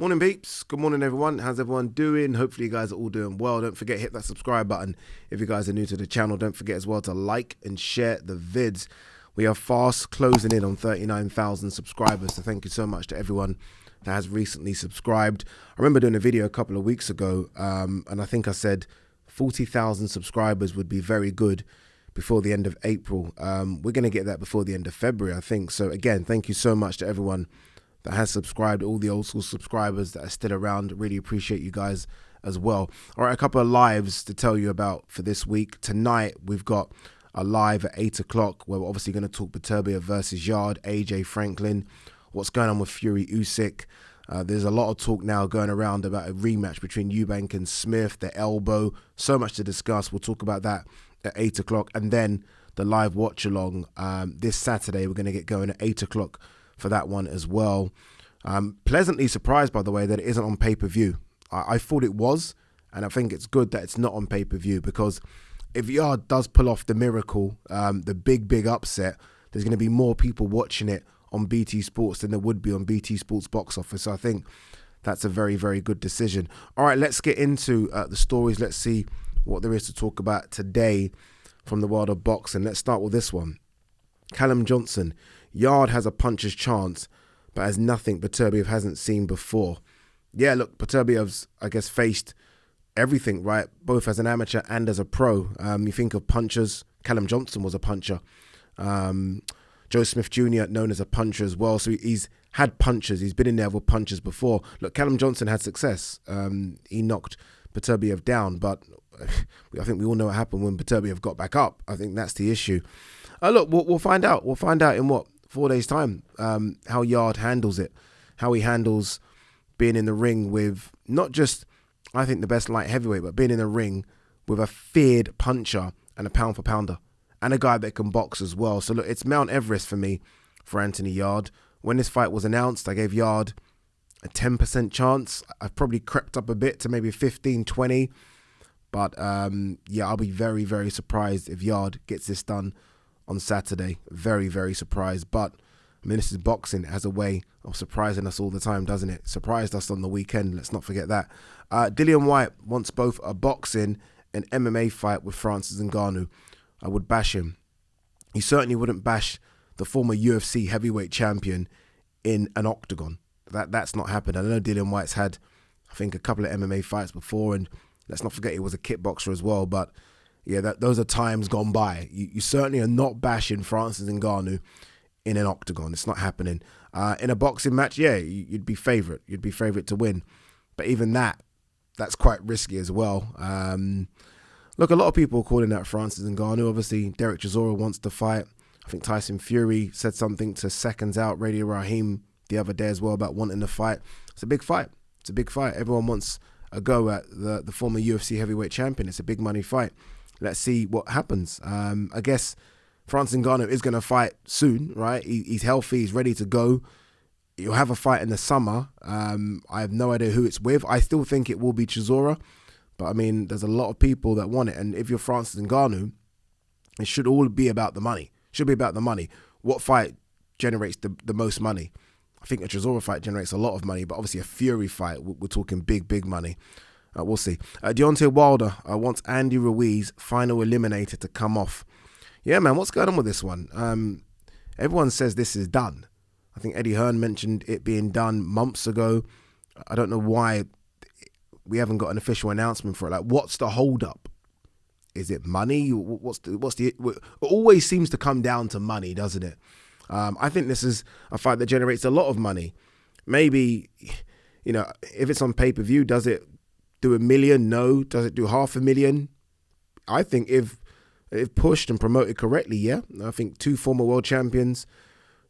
Morning peeps, good morning everyone, how's everyone doing? Hopefully you guys are all doing well. Don't forget, hit that subscribe button if you guys are new to the channel. Don't forget as well to like and share the vids. We are fast closing in on 39,000 subscribers, so thank you so much to everyone that has recently subscribed. I remember doing a video a couple of weeks ago and I think I said 40,000 subscribers would be very good before the end of April. We're going to get that before the end of February, I think. So again, thank you so much to everyone that has subscribed, all the old school subscribers that are still around. Really appreciate you guys as well. All right, a couple of lives to tell you about for this week. Tonight, we've got a live at 8 o'clock where we're obviously going to talk Beterbiev versus Yarde, AJ Franklin, what's going on with Fury Usyk. There's a lot of talk now going around about a rematch between Eubank and Smith, the elbow. So much to discuss. We'll talk about that at 8 o'clock. And then the live watch along this Saturday, we're going to get going at 8 o'clock for that one as well. Pleasantly surprised, by the way, that it isn't on pay-per-view. I thought it was, and I think it's good that it's not on pay-per-view, because if Yarde does pull off the miracle, the big upset, there's going to be more people watching it on BT Sports than there would be on BT Sports box office. So I think that's a very good decision. All right, let's get into the stories. Let's see what there is to talk about today from the world of boxing. Let's start with this one. Callum Johnson. Yarde has a puncher's chance, but has nothing Beterbiev hasn't seen before. Yeah, look, Beterbiev's, I guess, faced everything, right? Both as an amateur and as a pro. You think of punchers. Callum Johnson was a puncher. Joe Smith Jr., known as a puncher as well. So he's had punchers. He's been in there with punchers before. Look, Callum Johnson had success. He knocked Beterbiev down, but I think we all know what happened when Beterbiev got back up. I think that's the issue. Look, we'll find out. We'll find out in 4 days' time how Yarde handles it, how he handles being in the ring with not just, I think, the best light heavyweight, but being in the ring with a feared puncher and a pound-for-pounder and a guy that can box as well. So look, it's Mount Everest for me for Anthony Yarde. When this fight was announced, I gave Yarde a 10% chance. I've probably crept up a bit to maybe 15, 20. But yeah, I'll be very surprised if Yarde gets this done on Saturday. Very surprised. But I mean, this is boxing. It has a way of surprising us all the time, doesn't it? Surprised us on the weekend. Let's not forget that. Dillian Whyte wants both a boxing and MMA fight with Francis Ngannou. I would bash him. He certainly wouldn't bash the former UFC heavyweight champion in an octagon. That's not happened. I know Dillian Whyte's had, I think, a couple of MMA fights before, and let's not forget he was a kickboxer as well. But yeah, those are times gone by. You certainly are not bashing Francis Ngannou in an octagon. It's not happening. In a boxing match, yeah, you'd be favourite. You'd be favourite to win. But even that's quite risky as well. Look, a lot of people are calling out Francis Ngannou. Obviously, Derek Chisora wants to fight. I think Tyson Fury said something to Seconds Out, Radio Raheem, the other day as well about wanting to fight. It's a big fight. It's a big fight. Everyone wants a go at the former UFC heavyweight champion. It's a big money fight. Let's see what happens. I guess Francis Ngannou is going to fight soon, right? He's healthy. He's ready to go. You'll have a fight in the summer. I have no idea who it's with. I still think it will be Chisora. But, I mean, there's a lot of people that want it. And if you're Francis Ngannou, it should all be about the money. It should be about the money. What fight generates the most money? I think a Chisora fight generates a lot of money. But obviously a Fury fight, we're talking big money. We'll see. Deontay Wilder wants Andy Ruiz, final eliminator, to come off. Yeah, man, what's going on with this one? Everyone says this is done. I think Eddie Hearn mentioned it being done months ago. I don't know why we haven't got an official announcement for it. Like, what's the hold up? Is it money? It always seems to come down to money, doesn't it? I think this is a fight that generates a lot of money. Maybe, if it's on pay-per-view, does it do $1 million? No. Does it do $500,000? I think if pushed and promoted correctly, yeah. I think two former world champions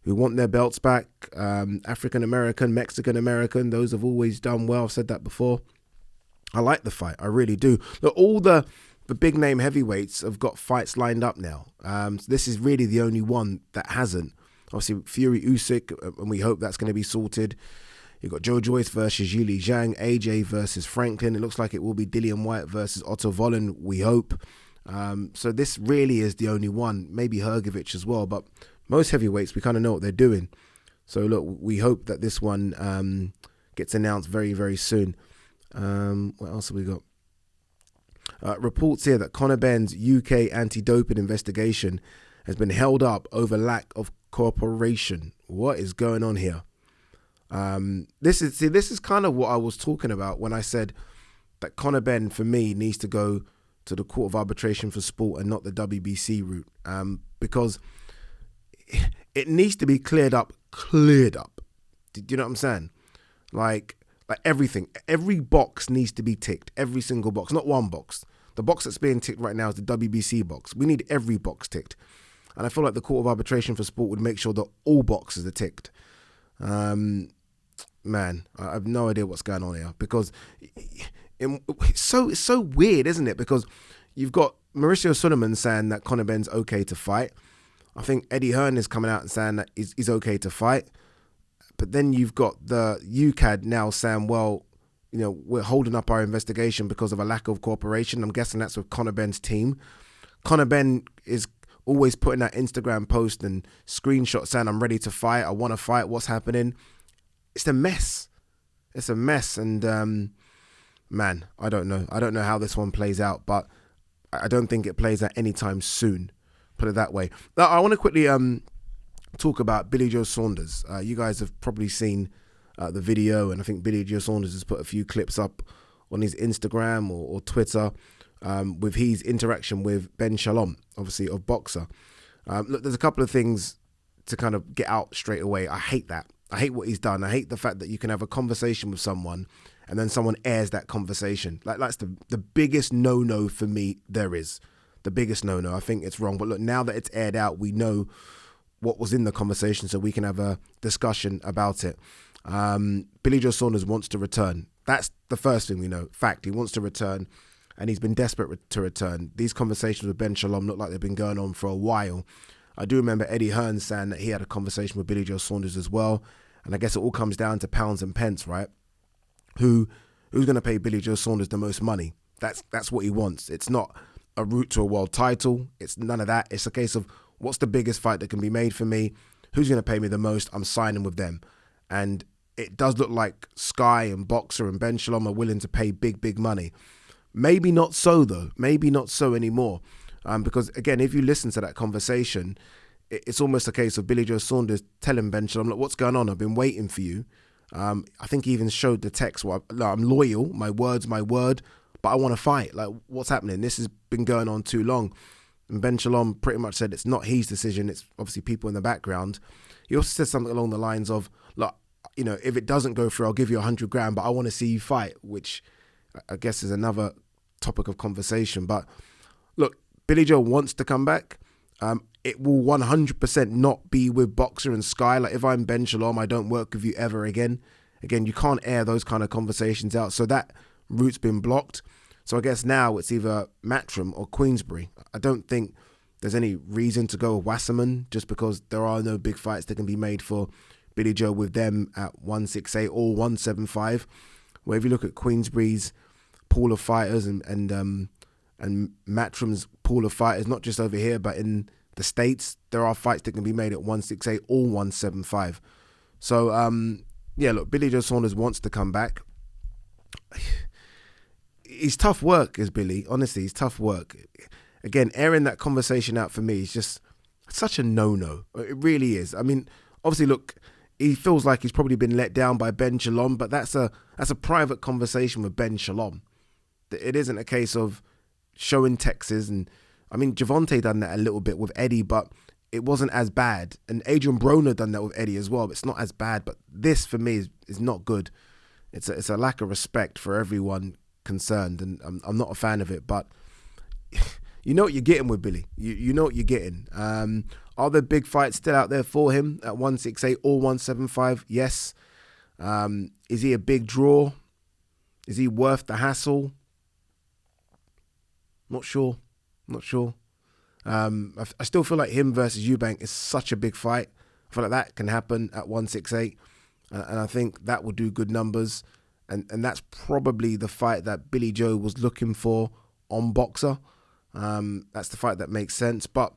who want their belts back, African-American, Mexican-American, those have always done well. I've said that before. I like the fight. I really do. Look, all the big name heavyweights have got fights lined up now. So this is really the only one that hasn't. Obviously, Fury Usyk, and we hope that's going to be sorted. You've got Joe Joyce versus Yuli Zhang, AJ versus Franklin. It looks like it will be Dillian Whyte versus Otto Vollen, we hope. So this really is the only one. Maybe Hrgovic as well. But most heavyweights, we kind of know what they're doing. So look, we hope that this one gets announced very, very soon. What else have we got? Reports here that Conor Benn's UK anti-doping investigation has been held up over lack of cooperation. What is going on here? This is kind of what I was talking about when I said that Conor Benn, for me, needs to go to the Court of Arbitration for Sport and not the WBC route, because it needs to be cleared up. Do you know what I'm saying? Like everything, every box needs to be ticked, every single box, not one box. The box that's being ticked right now is the WBC box. We need every box ticked. And I feel like the Court of Arbitration for Sport would make sure that all boxes are ticked. Man, I have no idea what's going on here, because it's so weird, isn't it? Because you've got Mauricio Sulaiman saying that Conor Benn's okay to fight. I think Eddie Hearn is coming out and saying that he's okay to fight. But then you've got the UCAD now saying, well, you know, we're holding up our investigation because of a lack of cooperation. I'm guessing that's with Conor Benn's team. Conor Benn is always putting that Instagram post and screenshot saying, I'm ready to fight. I want to fight. What's happening? It's a mess. It's a mess. And, man, I don't know. I don't know how this one plays out, but I don't think it plays out anytime soon. Put it that way. Now, I want to quickly talk about Billy Joe Saunders. You guys have probably seen the video, and I think Billy Joe Saunders has put a few clips up on his Instagram or Twitter with his interaction with Ben Shalom, obviously of Boxer. Look, there's a couple of things to kind of get out straight away. I hate that. I hate what he's done. I hate the fact that you can have a conversation with someone and then someone airs that conversation. Like, that's the biggest no-no for me there is. The biggest no-no. I think it's wrong. But look, now that it's aired out, we know what was in the conversation, so we can have a discussion about it. Billy Joe Saunders wants to return. That's the first thing we know. Fact, he wants to return, and he's been desperate to return. These conversations with Ben Shalom look like they've been going on for a while. I do remember Eddie Hearn saying that he had a conversation with Billy Joe Saunders as well, and I guess it all comes down to pounds and pence, right? Who's going to pay Billy Joe Saunders the most money? That's what he wants. It's not a route to a world title. It's none of that. It's a case of, what's the biggest fight that can be made for me? Who's going to pay me the most? I'm signing with them. And it does look like Sky and Boxer and Ben Shalom are willing to pay big money. Maybe not so, though. Maybe not so anymore. Because, again, if you listen to that conversation, it's almost a case of Billy Joe Saunders telling Ben Shalom, look, what's going on? I've been waiting for you. I think he even showed the text. Well, I'm loyal. My word's my word. But I want to fight. Like, what's happening? This has been going on too long. And Ben Shalom pretty much said it's not his decision. It's obviously people in the background. He also said something along the lines of, look, you know, if it doesn't go through, I'll give you $100,000, but I want to see you fight, which I guess is another topic of conversation. But look, Billy Joe wants to come back. It will 100% not be with Boxer and Sky. Like, if I'm Ben Shalom, I don't work with you ever again. Again, you can't air those kind of conversations out. So that route's been blocked. So I guess now it's either Matchroom or Queensbury. I don't think there's any reason to go with Wasserman, just because there are no big fights that can be made for Billy Joe with them at 168 or 175. Where if you look at Queensbury's pool of fighters and Matchroom's pool of fighters, not just over here but in the States, there are fights that can be made at 168 or 175. So yeah, look, Billy Joe Saunders wants to come back. He's tough work, is Billy. Honestly, he's tough work. Again, airing that conversation out for me is just such a no-no. It really is. I mean, obviously, look, he feels like he's probably been let down by Ben Shalom, but that's a private conversation with Ben Shalom. It isn't a case of showing texts. And I mean, Javante done that a little bit with Eddie, but it wasn't as bad. And Adrian Broner done that with Eddie as well, but it's not as bad. But this, for me, is not good. It's a lack of respect for everyone concerned, and I'm not a fan of it. But you know what you're getting with Billy. You know what you're getting. Are there big fights still out there for him at 168 or 175? Yes. Is he a big draw? Is he worth the hassle? Not sure. I still feel like him versus Eubank is such a big fight. I feel like that can happen at 168, and I think that will do good numbers. And that's probably the fight that Billy Joe was looking for on Boxer. That's the fight that makes sense. But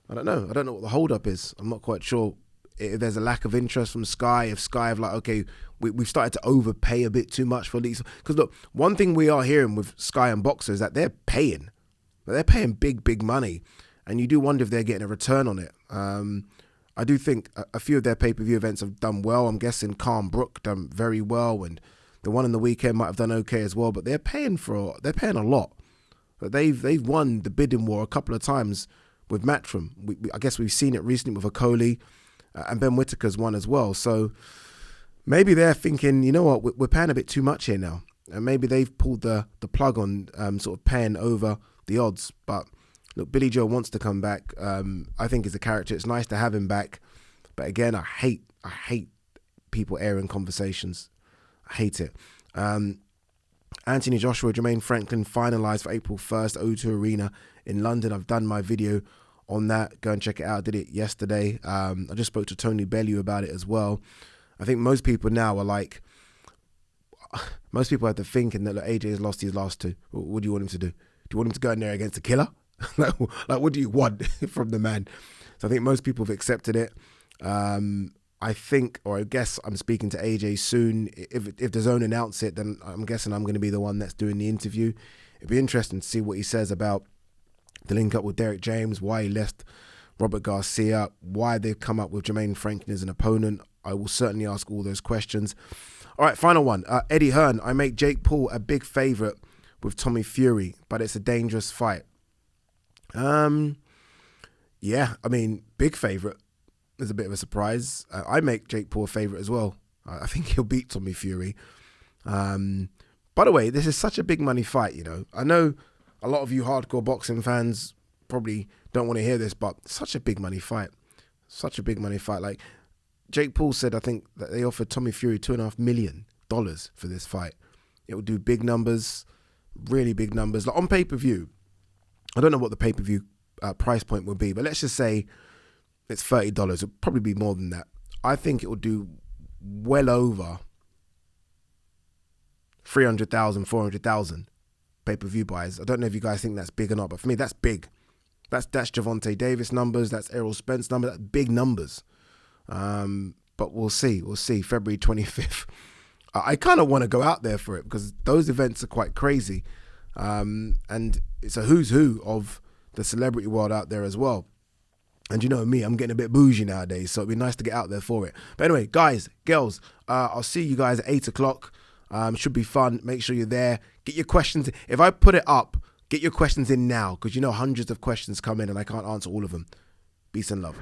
I don't know. I don't know what the hold-up is. I'm not quite sure if there's a lack of interest from Sky, if Sky have like, okay, we've started to overpay a bit too much for these. Because look, one thing we are hearing with Sky and Boxer is that they're paying big money, and you do wonder if they're getting a return on it. I do think a few of their pay-per-view events have done well. I'm guessing Calm Brook done very well, and the one in the weekend might have done okay as well. But they're paying a lot. But they've won the bidding war a couple of times with Matchroom. I guess we've seen it recently with Okoli, and Ben Whittaker's won as well. So maybe they're thinking, you know what, we're paying a bit too much here now, and maybe they've pulled the plug on sort of paying over the odds. But look, Billy Joe wants to come back. I think he's a character. It's nice to have him back. But again, I hate people airing conversations. I hate it. Anthony Joshua, Jermaine Franklin finalised for April 1st, O2 Arena in London. I've done my video on that. Go and check it out. I did it yesterday. I just spoke to Tony Bellew about it as well. I think most people now are like, most people have to thinking that, look, AJ has lost his last two. What do you want him to do? Do you want him to go in there against a killer? like, what do you want from the man? So I think most people have accepted it. I think, or I guess I'm speaking to AJ soon. If the zone announce it, then I'm guessing I'm going to be the one that's doing the interview. It'd be interesting to see what he says about the link up with Derek James, why he left Robert Garcia, why they've come up with Jermaine Franklin as an opponent. I will certainly ask all those questions. All right, final one. Eddie Hearn, I make Jake Paul a big favourite with Tommy Fury, but it's a dangerous fight. Yeah, I mean, big favourite. There's a bit of a surprise. I make Jake Paul a favourite as well. I think he'll beat Tommy Fury. By the way, this is such a big money fight, you know. I know a lot of you hardcore boxing fans probably don't want to hear this, but such a big money fight. Such a big money fight. Like, Jake Paul said, I think, that they offered Tommy Fury $2.5 million for this fight. It would do big numbers, really big numbers. Like, on pay-per-view, I don't know what the pay-per-view price point would be, but let's just say it's $30. It'll probably be more than that. I think it will do well over 300,000, 400,000 pay-per-view buys. I don't know if you guys think that's big or not, but for me, that's big. That's Javonte Davis numbers. That's Errol Spence numbers. That's big numbers. But we'll see. We'll see. February 25th. I kind of want to go out there for it because those events are quite crazy. And it's a who's who of the celebrity world out there as well. And you know me, I'm getting a bit bougie nowadays, so it'd be nice to get out there for it. But anyway, guys, girls, I'll see you guys at 8 o'clock. Should be fun. Make sure you're there. Get your questions. If I put it up, get your questions in now because you know hundreds of questions come in and I can't answer all of them. Peace and love.